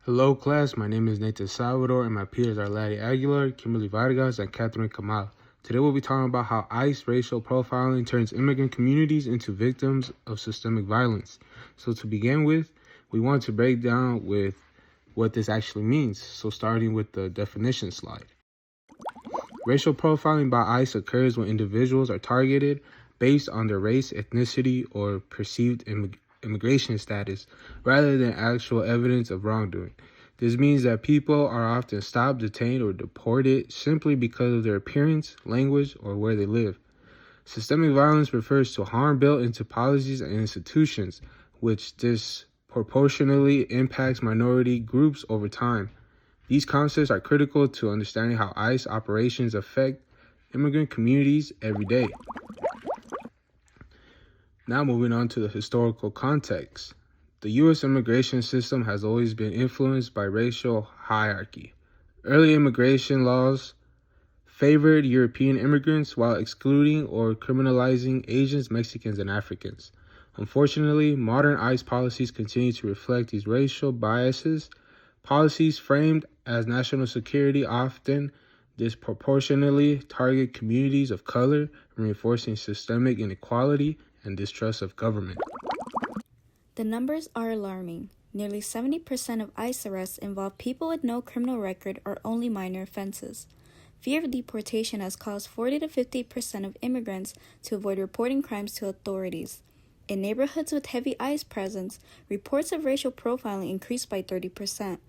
Hello class, my name is Nathan Salvador and my peers are Laddie Aguilar, Kimberly Vargas, and Catherine Kamal. Today we'll be talking about how ICE racial profiling turns immigrant communities into victims of systemic violence. So to begin with, we want to break down with what this actually means. So starting with the definition slide. Racial profiling by ICE occurs when individuals are targeted based on their race, ethnicity, or perceived immigration status, rather than actual evidence of wrongdoing. This means that people are often stopped, detained, or deported simply because of their appearance, language, or where they live. Systemic violence refers to harm built into policies and institutions, which disproportionately impacts minority groups over time. These concepts are critical to understanding how ICE operations affect immigrant communities every day. Now moving on to the historical context. The U.S. immigration system has always been influenced by racial hierarchy. Early immigration laws favored European immigrants while excluding or criminalizing Asians, Mexicans, and Africans. Unfortunately, modern ICE policies continue to reflect these racial biases. Policies framed as national security often disproportionately target communities of color, reinforcing systemic inequality and distrust of government. The numbers are alarming. Nearly 70% of ICE arrests involve people with no criminal record or only minor offenses. Fear of deportation has caused 40 to 50% of immigrants to avoid reporting crimes to authorities. In neighborhoods with heavy ICE presence, reports of racial profiling increased by 30%.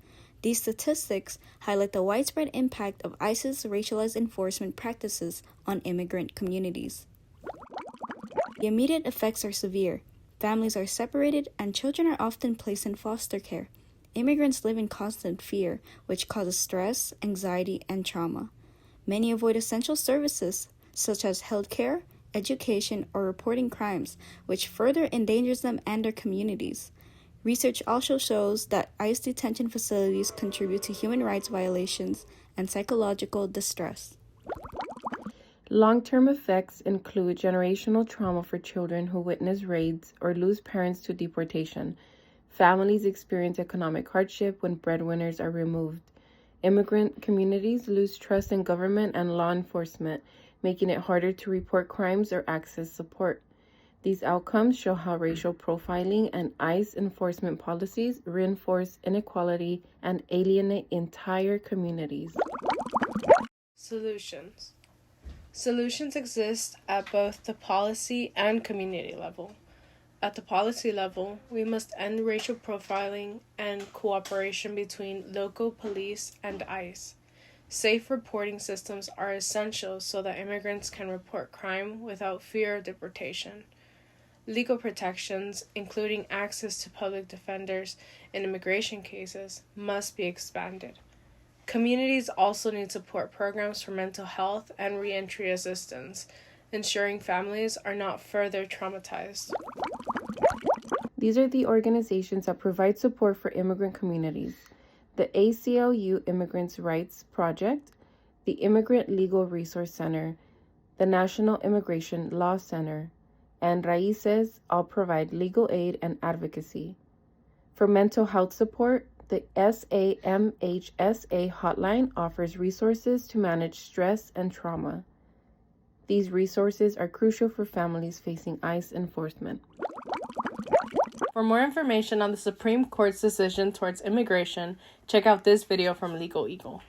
These statistics highlight the widespread impact of ICE's racialized enforcement practices on immigrant communities. The immediate effects are severe. Families are separated, and children are often placed in foster care. Immigrants live in constant fear, which causes stress, anxiety, and trauma. Many avoid essential services, such as healthcare, education, or reporting crimes, which further endangers them and their communities. Research also shows that ICE detention facilities contribute to human rights violations and psychological distress. Long-term effects include generational trauma for children who witness raids or lose parents to deportation. Families experience economic hardship when breadwinners are removed. Immigrant communities lose trust in government and law enforcement, making it harder to report crimes or access support. These outcomes show how racial profiling and ICE enforcement policies reinforce inequality and alienate entire communities. Solutions. Solutions exist at both the policy and community level. At the policy level, we must end racial profiling and cooperation between local police and ICE. Safe reporting systems are essential so that immigrants can report crime without fear of deportation. Legal protections, including access to public defenders in immigration cases, must be expanded. Communities also need support programs for mental health and reentry assistance, ensuring families are not further traumatized. These are the organizations that provide support for immigrant communities: the ACLU Immigrants' Rights Project, the Immigrant Legal Resource Center, the National Immigration Law Center, and Raíces all provide legal aid and advocacy. For mental health support, the SAMHSA hotline offers resources to manage stress and trauma. These resources are crucial for families facing ICE enforcement. For more information on the Supreme Court's decision towards immigration, check out this video from Legal Eagle.